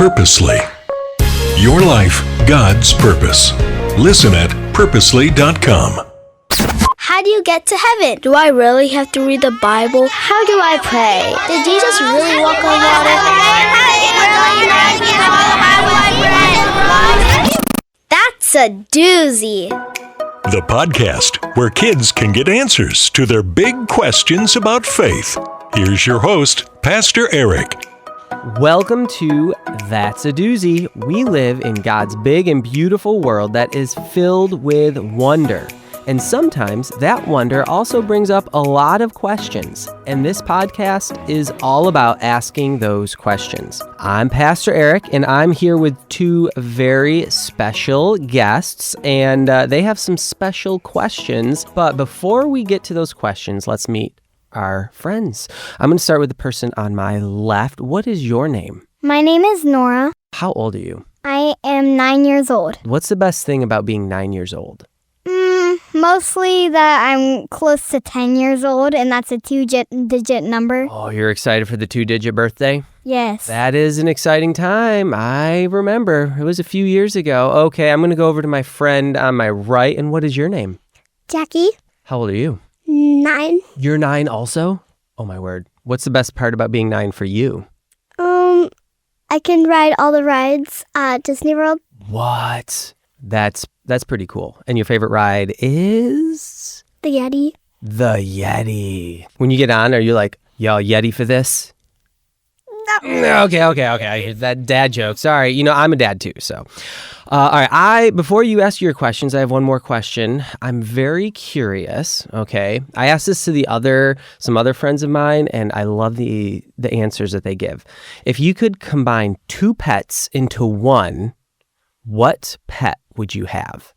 Purposely. Your life, God's purpose. Listen at purposely.com. How do you get to heaven? Do I really have to read the Bible? How do I pray? Did Jesus really walk on water? That's a doozy. The podcast where kids can get answers to their big questions about faith. Here's your host, Pastor Eric. Welcome to That's a Doozy. We live in God's big and beautiful world that is filled with wonder. And sometimes that wonder also brings up a lot of questions. And this podcast is all about asking those questions. I'm Pastor Eric, and I'm here with two very special guests, and they have some special questions. But before we get to those questions, let's meet our friends. I'm going to start with the person on my left. What is your name? My name is Nora. How old are you? I am 9 years old. What's the best thing about being 9 years old? Mostly that I'm close to 10 years old, and that's a two-digit number. Oh, you're excited for the 2-digit birthday? Yes. That is an exciting time. I remember. It was a few years ago. Okay, I'm going to go over to my friend on my right. And what is your name? Jackie. How old are you? 9. You're 9 also? Oh, my word. What's the best part about being 9 for you? I can ride all the rides at Disney World. What? That's pretty cool. And your favorite ride is? The Yeti. The Yeti. When you get on, are you like, y'all Yeti for this? No. Okay. I hear that dad joke. Sorry. You know, I'm a dad too, so. All right. Before you ask your questions, I have one more question. I'm very curious, okay? I asked this to some other friends of mine, and I love the answers that they give. If you could combine two pets into one, what pet would you have?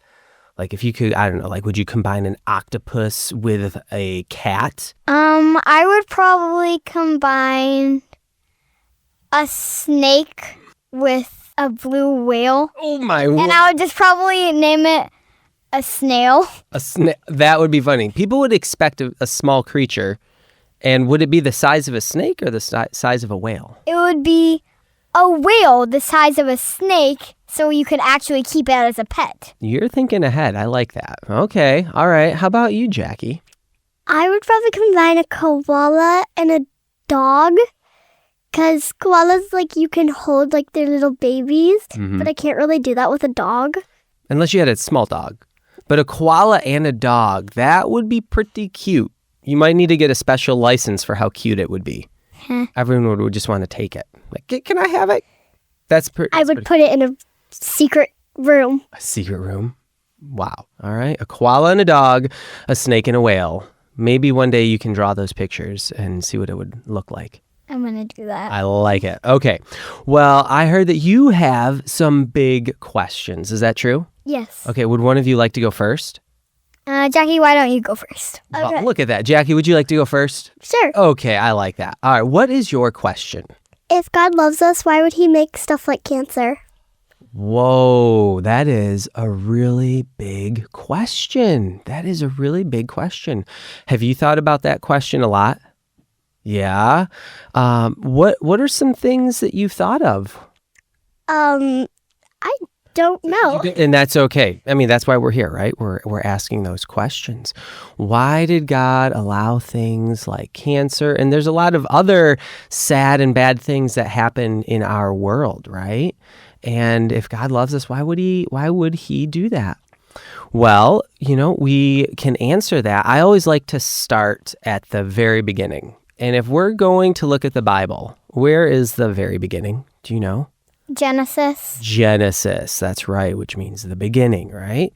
Like if you could, I don't know, like would you combine an octopus with a cat? I would probably combine a snake with a blue whale. Oh my word. And I would just probably name it a snail. That would be funny. People would expect a small creature, and would it be the size of a snake or the size of a whale? It would be a whale the size of a snake, so you could actually keep it as a pet. You're thinking ahead. I like that. Okay. All right. How about you, Jackie? I would probably combine a koala and a dog, because koalas, like, you can hold, like, their little babies, but I can't really do that with a dog. Unless you had a small dog. But a koala and a dog, that would be pretty cute. You might need to get a special license for how cute it would be. Everyone would just want to take it. Like, can I have it? I would put it in a secret room. A secret room? Wow. All right. A koala and a dog, a snake and a whale. Maybe one day you can draw those pictures and see what it would look like. I'm going to do that. I like it. Okay. Well, I heard that you have some big questions. Is that true? Yes. Okay. Would one of you like to go first? Jackie, why don't you go first? Okay. Well, look at that. Jackie, would you like to go first? Sure. Okay. I like that. All right. What is your question? If God loves us, why would he make stuff like cancer? Whoa, that is a really big question. That is a really big question. Have you thought about that question a lot? Yeah. What are some things that you've thought of? I don't know. And that's okay. I mean, that's why we're here, right? We're asking those questions. Why did God allow things like cancer? And there's a lot of other sad and bad things that happen in our world, right? And if God loves us, why would he do that? Well, you know, we can answer that. I always like to start at the very beginning. And if we're going to look at the Bible, where is the very beginning? Do you know? Genesis, that's right, which means the beginning, right?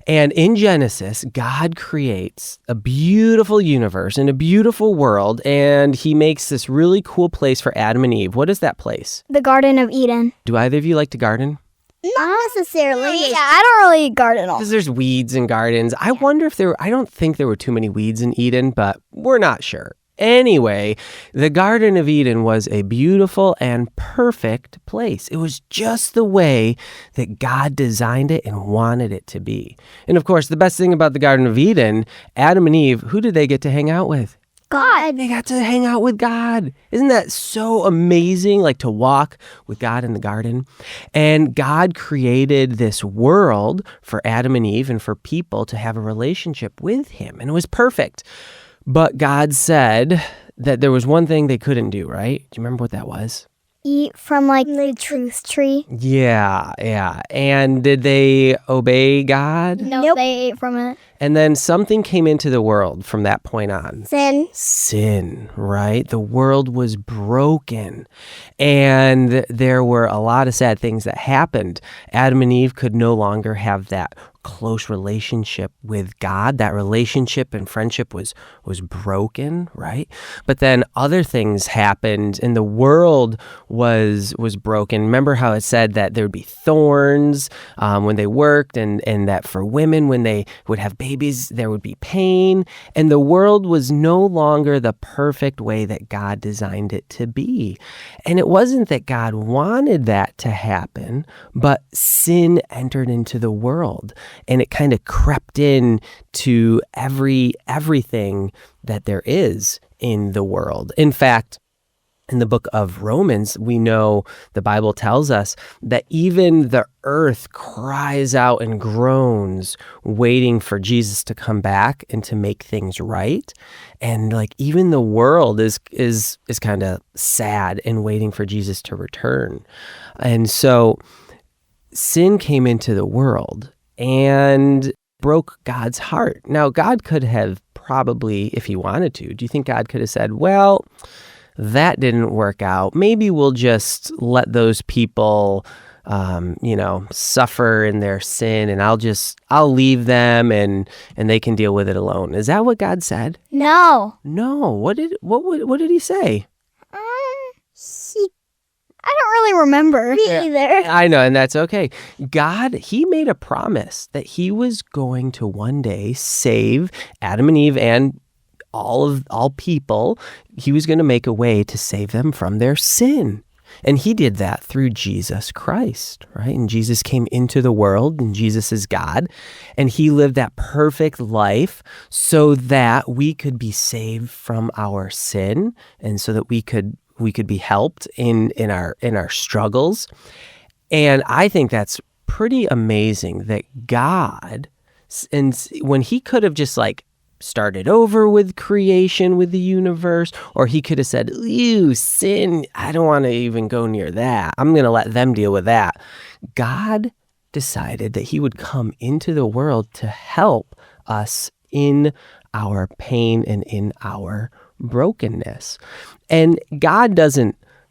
And in Genesis, God creates a beautiful universe and a beautiful world, and he makes this really cool place for Adam and Eve. What is that place? The Garden of Eden. Do either of you like to garden? Not necessarily. Yeah, I don't really garden all. Because there's weeds in gardens. I wonder if I don't think there were too many weeds in Eden, but we're not sure. Anyway, the Garden of Eden was a beautiful and perfect place. It was just the way that God designed it and wanted it to be. And of course, the best thing about the Garden of Eden, Adam and Eve, who did they get to hang out with? God. They got to hang out with God. Isn't that so amazing? Like to walk with God in the garden. And God created this world for Adam and Eve and for people to have a relationship with him. And it was perfect. But God said that there was one thing they couldn't do, right? Do you remember what that was? Eat from like the truth tree. Yeah. And did they obey God? Nope. They ate from it. And then something came into the world from that point on. Sin, right? The world was broken. And there were a lot of sad things that happened. Adam and Eve could no longer have that close relationship with God. That relationship and friendship was broken, right? But then other things happened and the world was broken. Remember how it said that there would be thorns when they worked and that for women when they would have babies there would be pain, and the world was no longer the perfect way that God designed it to be. And it wasn't that God wanted that to happen, but sin entered into the world. And it kind of crept in to everything that there is in the world. In fact, in the book of Romans, we know the Bible tells us that even the earth cries out and groans, waiting for Jesus to come back and to make things right. And like even the world is kind of sad and waiting for Jesus to return. And so sin came into the world and broke God's heart. Now, God could have probably, if he wanted to, do you think God could have said, well, that didn't work out. Maybe we'll just let those people, suffer in their sin and I'll leave them and they can deal with it alone. Is that what God said? No. No. What did he say? I don't really remember. Me either. I know, and that's okay. God, he made a promise that he was going to one day save Adam and Eve and all people. He was going to make a way to save them from their sin. And he did that through Jesus Christ, right? And Jesus came into the world, and Jesus is God, and he lived that perfect life so that we could be saved from our sin and so that we could be helped in our struggles. And I think that's pretty amazing that God, and when he could have just like started over with creation, with the universe, or he could have said, ew, sin, I don't want to even go near that. I'm going to let them deal with that. God decided that he would come into the world to help us in our pain and in our brokenness. And God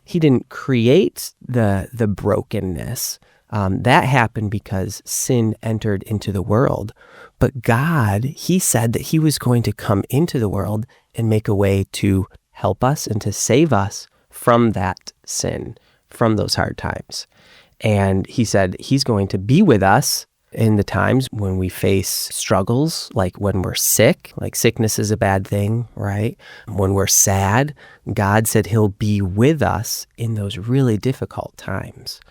he didn't create the brokenness. That happened because sin entered into the world. But God, he said that he was going to come into the world and make a way to help us and to save us from that sin, from those hard times. And he said he's going to be with us in the times when we face struggles, like when we're sick, like sickness is a bad thing, right? When we're sad, God said he'll be with us in those really difficult times.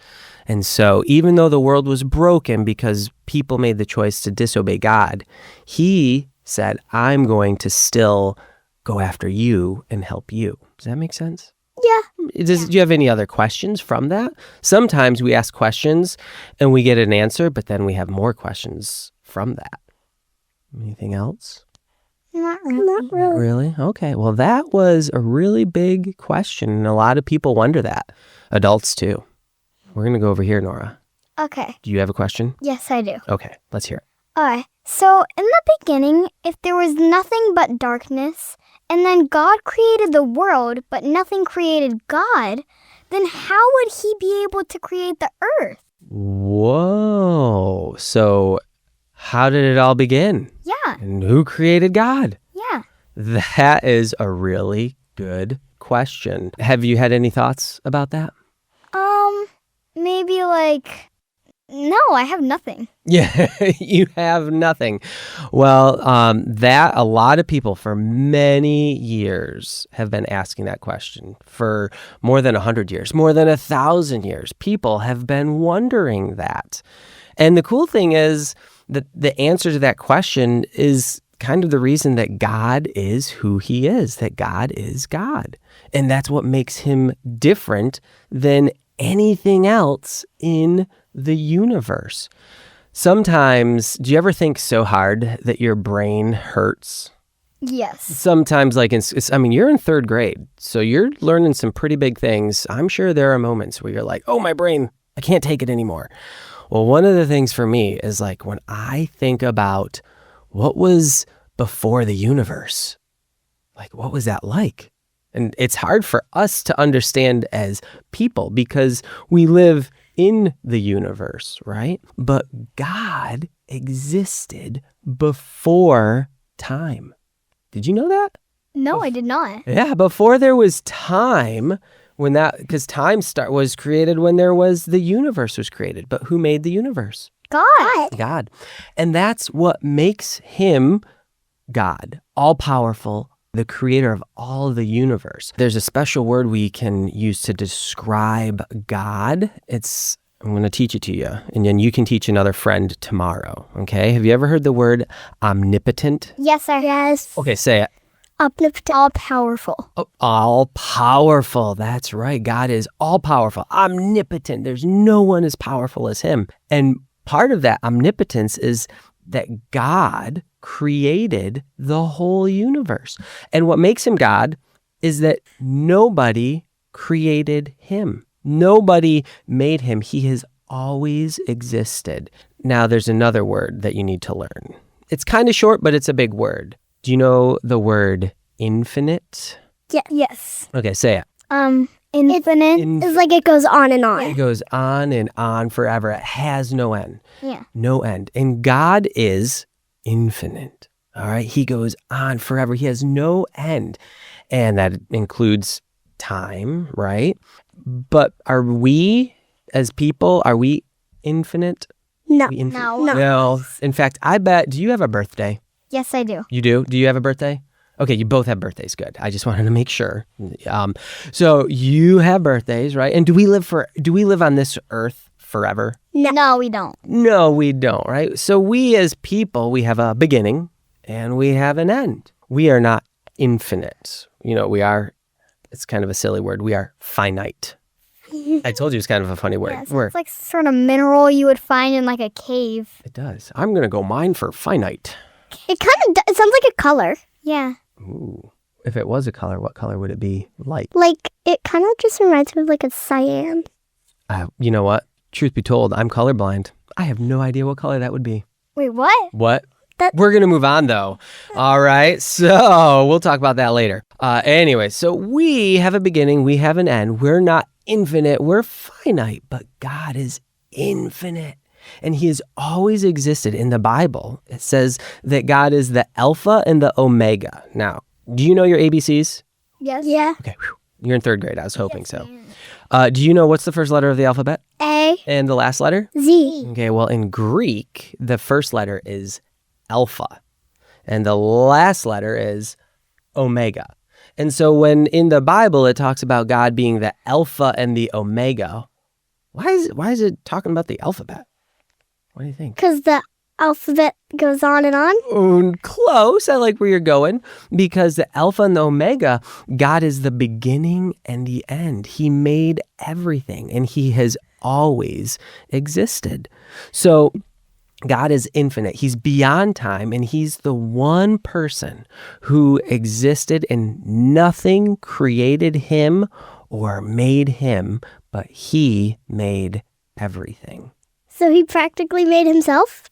And so even though the world was broken because people made the choice to disobey God, he said, I'm going to still go after you and help you. Does that make sense? Yeah. Do you have any other questions from that? Sometimes we ask questions and we get an answer, but then we have more questions from that. Anything else? Not really. Really? Okay. Well, that was a really big question, and a lot of people wonder that. Adults, too. We're going to go over here, Nora. Okay. Do you have a question? Yes, I do. Okay, let's hear it. Okay. So, in the beginning, if there was nothing but darkness, and then God created the world, but nothing created God, then how would he be able to create the earth? Whoa. So, how did it all begin? Yeah. And who created God? Yeah. That is a really good question. Have you had any thoughts about that? Maybe no, I have nothing. Yeah, you have nothing. Well, that a lot of people for many years have been asking that question. For more than 100 years, more than 1,000 years, people have been wondering that. And the cool thing is that the answer to that question is kind of the reason that God is who he is, that God is God. And that's what makes him different than anything else in the universe. Sometimes, do you ever think so hard that your brain hurts? Yes. Sometimes, like, you're in third grade, so you're learning some pretty big things. I'm sure there are moments where you're like, oh, my brain, I can't take it anymore. Well, one of the things for me is like when I think about what was before the universe, like what was that like? And it's hard for us to understand as people because we live in the universe, right? But God existed before time. Did you know that? No, I did not. Yeah, before there was time, because time was created when the universe was created. But who made the universe? God. And that's what makes him God, all-powerful, the creator of all of the universe. There's a special word we can use to describe God. I'm going to teach it to you, and then you can teach another friend tomorrow, okay? Have you ever heard the word omnipotent? Yes, sir. Yes. Okay, say it. Omnipotent. All-powerful. Oh, all-powerful. That's right. God is all-powerful, omnipotent. There's no one as powerful as him. And part of that omnipotence is that God created the whole universe. And what makes him God is that nobody created him. Nobody made him. He has always existed. Now, there's another word that you need to learn. It's kind of short, but it's a big word. Do you know the word infinite? Yes. Okay, say it. Infinite is like it goes on and on. It goes on and on forever. It has no end. Yeah. No end. And God is infinite. All right? He goes on forever. He has no end. And that includes time, right? But are we, as people, are we infinite? No. No. In fact, I bet, do you have a birthday? Yes, I do. You do? Do you have a birthday? Okay, you both have birthdays. Good. I just wanted to make sure. So you have birthdays, right? And do we live on this earth forever? No, we don't. No, we don't, right? So we as people, we have a beginning and we have an end. We are not infinite. We are, it's kind of a silly word. We are finite. I told you it's kind of a funny word. Yes, it's like sort of mineral you would find in like a cave. It does. I'm going to go mine for finite. It kind of it sounds like a color. Yeah. Ooh. If it was a color, what color would it be like? Like, it kind of just reminds me of like a cyan. You know what? Truth be told, I'm colorblind. I have no idea what color that would be. Wait, what? What? We're going to move on, though. All right. So we'll talk about that later. Anyway, so we have a beginning. We have an end. We're not infinite. We're finite. But God is infinite. And he has always existed. In the Bible, it says that God is the Alpha and the Omega. Now, do you know your ABCs? Yes. Yeah. Okay. Whew. You're in third grade. I was hoping so. Do you know what's the first letter of the alphabet? A. And the last letter? Z. Okay, well, in Greek, the first letter is Alpha. And the last letter is Omega. And so when in the Bible it talks about God being the Alpha and the Omega, why is it talking about the alphabet? What do you think? Because the alphabet goes on and on. Close. I like where you're going. Because the Alpha and the Omega, God is the beginning and the end. He made everything, and he has always existed. So God is infinite. He's beyond time, and he's the one person who existed, and nothing created him or made him, but he made everything. So he practically made himself?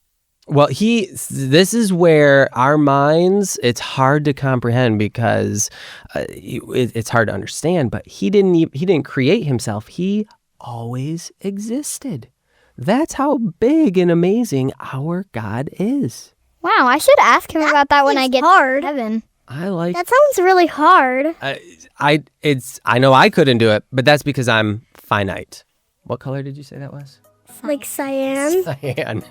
Well, this is where our minds, it's hard to comprehend because it's hard to understand, but he didn't create himself. He always existed. That's how big and amazing our God is. Wow, I should ask him about that when I get to heaven. That sounds really hard. I know I couldn't do it, but that's because I'm finite. What color did you say that was? Like cyan. Cyan.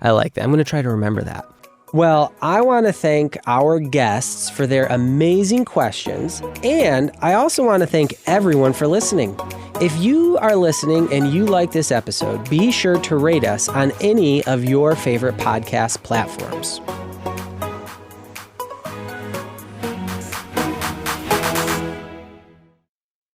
I like that. I'm going to try to remember that. Well, I want to thank our guests for their amazing questions, and I also want to thank everyone for listening. If you are listening and you like this episode, be sure to rate us on any of your favorite podcast platforms.